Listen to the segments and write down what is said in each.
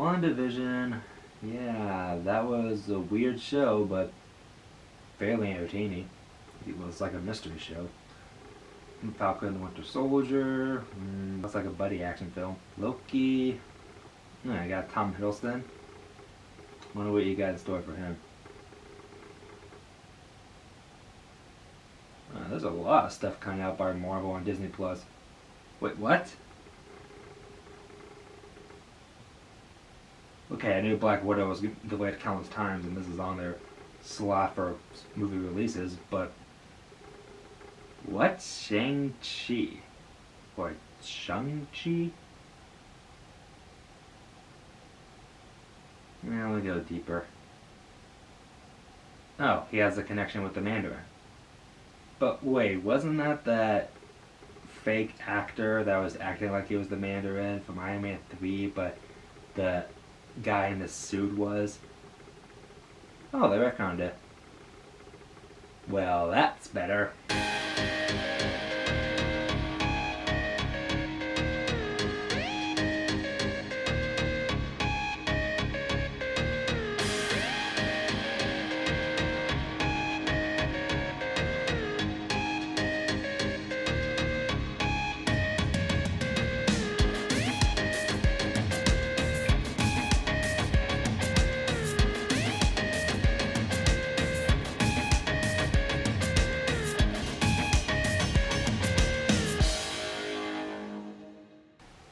WandaVision, yeah, that was a weird show, but fairly entertaining. It was like a mystery show. Falcon and the Winter Soldier, that's like a buddy action film. Loki, I got Tom Hiddleston. Wonder what you got in store for him. There's a lot of stuff coming out by Marvel on Disney Plus. Wait, what? Okay, I knew Black Widow was delayed countless times, and this is on their slot for movie releases, but what? Shang-Chi? Or Shang-Chi? Yeah, let me go deeper. Oh, he has a connection with the Mandarin. But wait, wasn't that fake actor that was acting like he was the Mandarin from Iron Man 3, but the guy in the suit was? Oh, they retconned it. Well, that's better.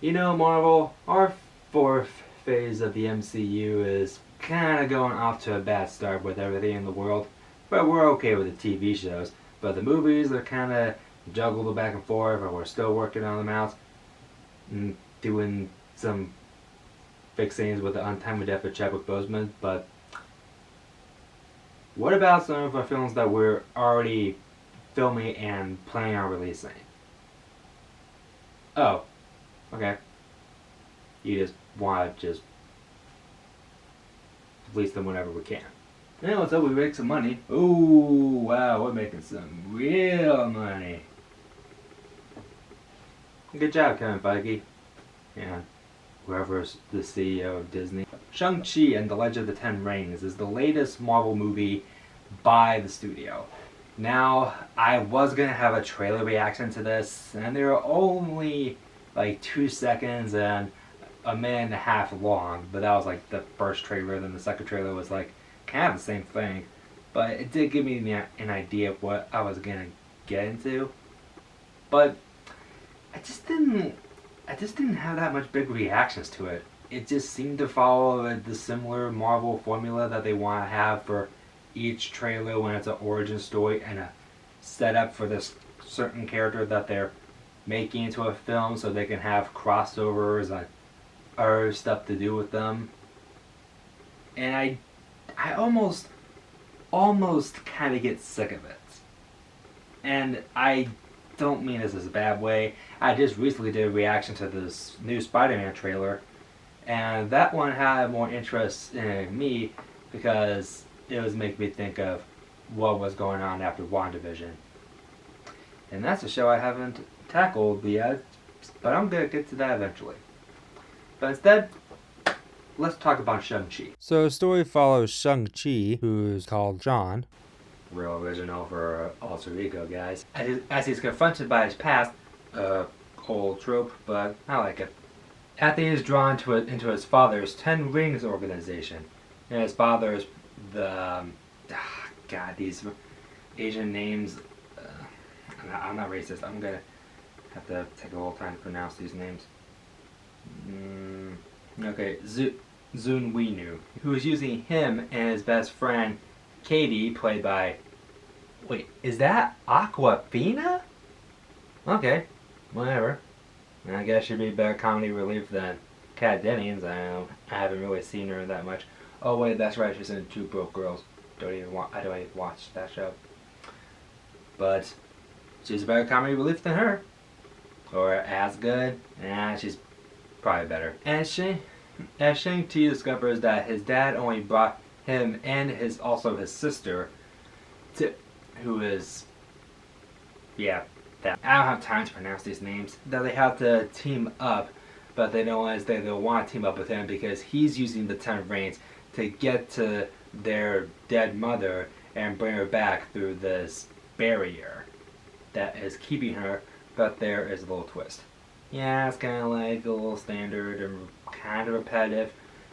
You know, Marvel, our fourth phase of the MCU is kind of going off to a bad start with everything in the world. But we're okay with the TV shows. But the movies are kind of juggled back and forth, and we're still working on them out. And doing some fixings with the untimely death of Chadwick Boseman. But what about some of our films that we're already filming and planning on releasing? Oh. Okay. You just want to just release them whenever we can. And until we make some money. Ooh, wow, we're making some real money. Good job, Kevin Feige. And whoever's the CEO of Disney. Shang-Chi and the Legend of the Ten Rings is the latest Marvel movie by the studio. Now, I was going to have a trailer reaction to this, and there are only like 2 seconds and a minute and a half long, but that was like the first trailer. Then the second trailer was like kind of the same thing, but it did give me an idea of what I was gonna get into. But I just didn't have that much big reactions to it. It just seemed to follow the similar Marvel formula that they want to have for each trailer when it's an origin story and a setup for this certain character that they're making into a film, so they can have crossovers and other stuff to do with them. And I almost kind of get sick of it. And I don't mean this as a bad way. I just recently did a reaction to this new Spider-Man trailer, and that one had more interest in me because it was making me think of what was going on after WandaVision. And that's a show I haven't tackled yet, but I'm gonna get to that eventually. But instead, let's talk about Shang-Chi. So the story follows Shang-Chi, who's called John. Real original for alter ego, guys. As he's confronted by his past, old trope, but I like it. After he is drawn into his father's Ten Rings organization, and his father is the God, these Asian names. I'm not racist. I'm gonna have to take a little time to pronounce these names. Okay, Zun Weinu, who is using him and his best friend, Katie, played by... Wait, is that Aquafina? Okay, whatever. I guess she'd be better comedy relief than Kat Dennings. I haven't really seen her that much. Oh wait, that's right, she's in Two Broke Girls. I don't even watch that show. But she's a better comedy relief than her. Or as good. Nah, she's probably better. As Shang-Chi discovers that his dad only brought him and his sister to, who is, yeah, that I don't have time to pronounce these names, that they have to team up but they don't want to team up with him because he's using the Ten Rings to get to their dead mother and bring her back through this barrier that is keeping her. But there is a little twist. Yeah, it's kind of like a little standard and kind of repetitive,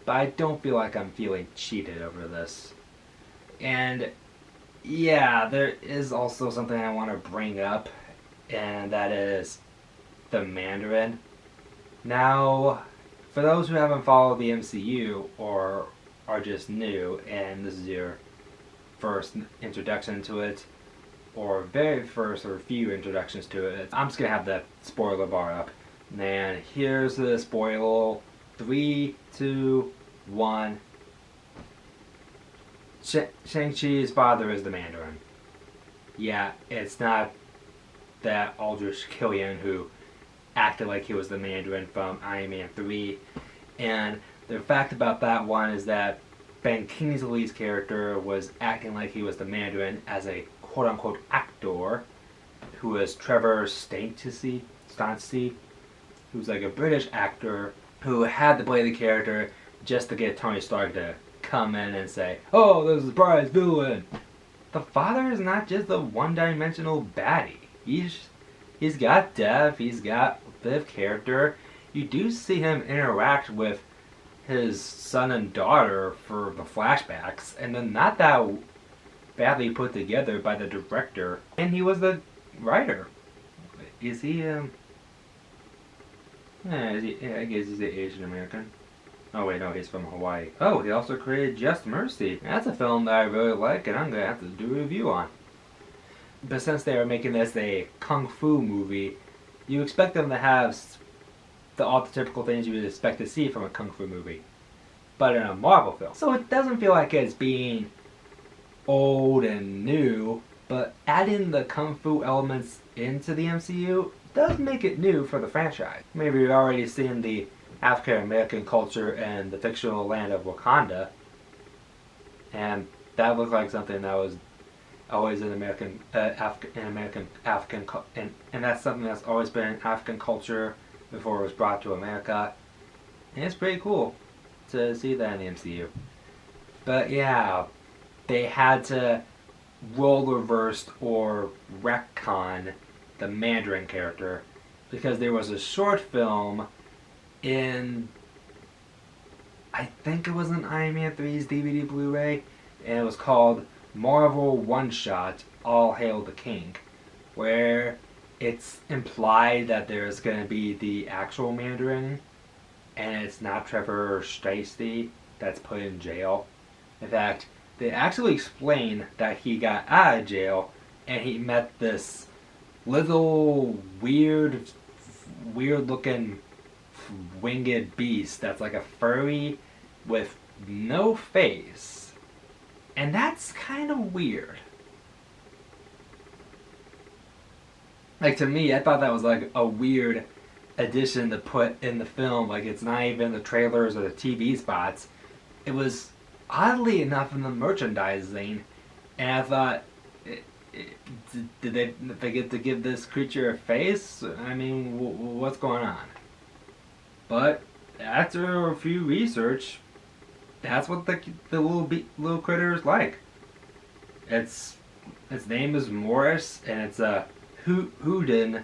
but I don't feel like I'm feeling cheated over this. And yeah, there is also something I want to bring up, and that is the Mandarin. Now, for those who haven't followed the MCU or are just new and this is your first introduction to it, or very first or few introductions to it, I'm just going to have the spoiler bar up. And here's the spoiler. 3, 2, 1. Shang-Chi's father is the Mandarin. Yeah, it's not that Aldrich Killian who acted like he was the Mandarin from Iron Man 3. And the fact about that one is that Ben Kingsley's character was acting like he was the Mandarin as a quote-unquote actor who was Trevor Stantzy, who's like a British actor who had to play the character just to get Tony Stark to come in and say, "Oh, there's a surprise villain." The father is not just a one-dimensional baddie. He's got depth, he's got a bit of character. You do see him interact with his son and daughter for the flashbacks, and then not that badly put together by the director, and he was the writer. Is he yeah, I guess he's an Asian American. Oh wait, no, he's from Hawaii. Oh, he also created Just Mercy. That's a film that I really like, and I'm gonna have to do a review on. But since they are making this a kung fu movie, you expect them to have all the typical things you would expect to see from a kung fu movie, but in a Marvel film. So it doesn't feel like it's being old and new, but adding the kung fu elements into the MCU does make it new for the franchise. Maybe you've already seen the African American culture and the fictional land of Wakanda, and that looked like something that was always in American, African, and that's something that's always been in African culture before it was brought to America, and it's pretty cool to see that in the MCU. But yeah, they had to role reverse or retcon the Mandarin character because there was a short film in, I think it was an Iron Man 3's DVD Blu-ray, and it was called Marvel One Shot All Hail the King, where it's implied that there's going to be the actual Mandarin, and it's not Trevor Stacey that's put in jail. In fact, they actually explain that he got out of jail and he met this little weird looking winged beast that's like a furry with no face. And that's kind of weird. Like, to me, I thought that was like a weird addition to put in the film. Like, it's not even the trailers or the TV spots. It was oddly enough in the merchandising, and I thought, did they forget to give this creature a face? I mean, what's going on? But after a few research, that's what the little critter is like. Its name is Morris, and it's a Houdin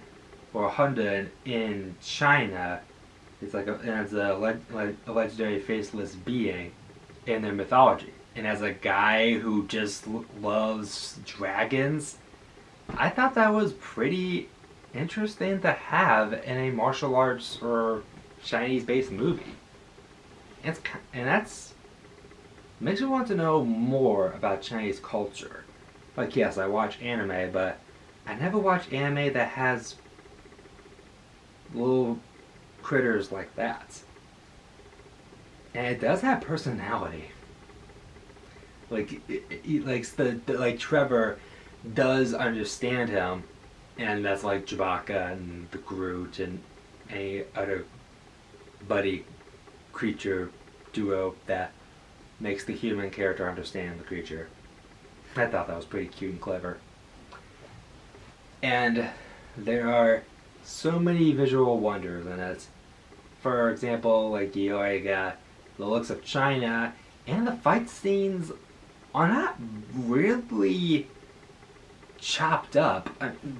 or Hundun in China. It's like it's a legendary faceless being in their mythology. And as a guy who just loves dragons, I thought that was pretty interesting to have in a martial arts or Chinese-based movie. And that's makes me want to know more about Chinese culture. Like, yes, I watch anime, but I never watch anime that has little critters like that. And it does have personality. Like, like Trevor does understand him, and that's like Chewbacca and the Groot and any other buddy creature duo that makes the human character understand the creature. I thought that was pretty cute and clever. And there are so many visual wonders in it. for example, like the looks of China, and the fight scenes are not really chopped up.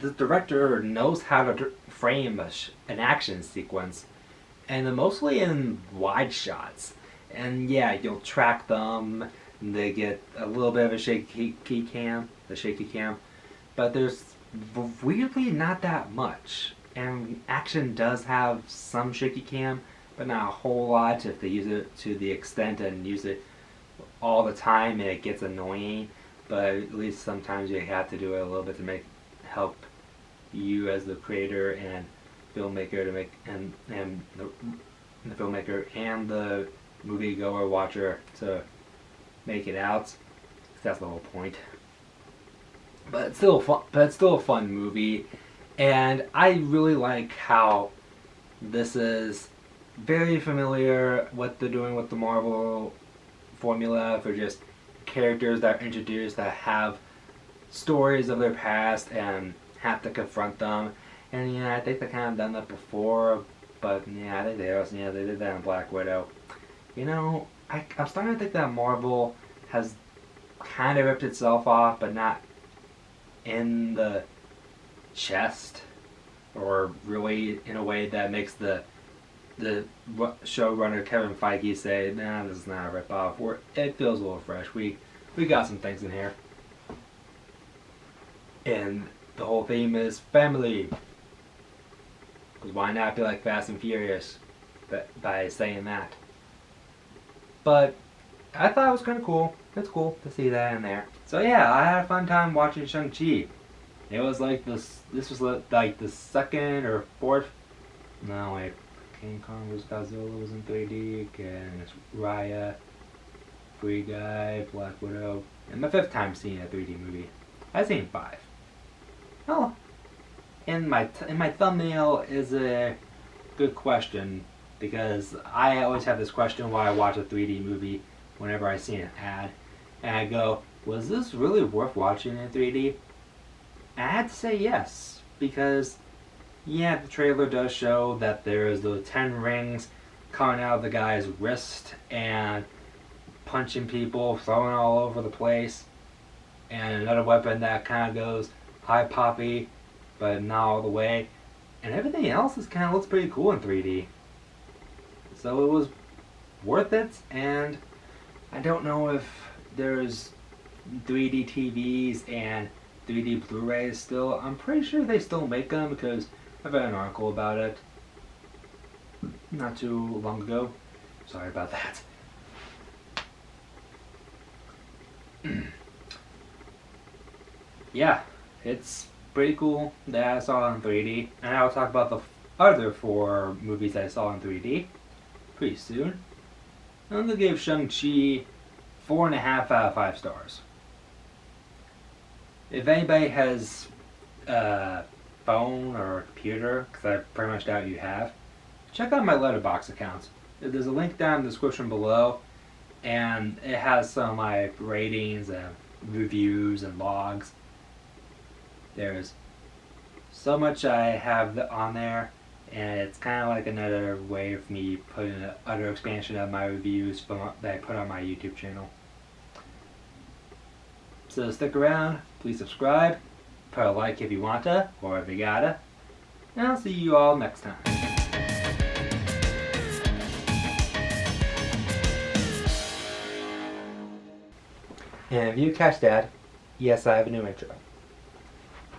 The director knows how to frame an action sequence, and they're mostly in wide shots. And yeah, you'll track them. They get a little bit of a shaky cam, but there's weirdly not that much. And action does have some shaky cam, but not a whole lot if they use it to the extent and use it all the time, and it gets annoying. But at least sometimes you have to do it a little bit to help you as the creator and filmmaker to make and the filmmaker and the moviegoer watcher to make it out. That's the whole point. But it's still fun. But it's still a fun movie, and I really like how this is very familiar what they're doing with the Marvel formula for just characters that are introduced that have stories of their past and have to confront them. And yeah, I think they kind of done that before, but yeah, I think they did that in Black Widow. I'm starting to think that Marvel has kind of ripped itself off, but not in the chest, or really in a way that makes the showrunner Kevin Feige say, "Nah, this is not a rip-off." It feels a little fresh. We got some things in here, and the whole theme is family. Because why not be like Fast and Furious by saying that? But I thought it was kind of cool. It's cool to see that in there. So yeah, I had a fun time watching Shang-Chi. It was like this was like the second or fourth. No, wait. King Kong vs. Godzilla was in 3D. And Raya, Free Guy, Black Widow, and my fifth time seeing a 3D movie. I've seen 5. Oh, in my thumbnail is a good question, because I always have this question while I watch a 3D movie whenever I see an ad, and I go, was this really worth watching in 3D? And I had to say yes, because yeah, the trailer does show that there's the 10 rings coming out of the guy's wrist and punching people, throwing all over the place, and another weapon that kind of goes high poppy, but not all the way, and everything else looks pretty cool in 3D. So it was worth it, and I don't know if there's 3D TVs and 3D Blu-rays still. I'm pretty sure they still make them, because I've read an article about it not too long ago. Sorry about that. Yeah, it's pretty cool that I saw it in 3D, and I'll talk about the other 4 movies I saw in 3D pretty soon. I'm gonna give Shang-Chi 4.5 out of 5 stars. If anybody has a phone or computer, because I pretty much doubt you have, check out my Letterboxd account. There's a link down in the description below, and it has some of my ratings and reviews and logs. There's so much I have on there, and it's kind of like another way of me putting an utter expansion of my reviews that I put on my YouTube channel. So stick around, please subscribe, put a like if you want to, or if you gotta, and I'll see you all next time. And if you catch that, yes, I have a new intro.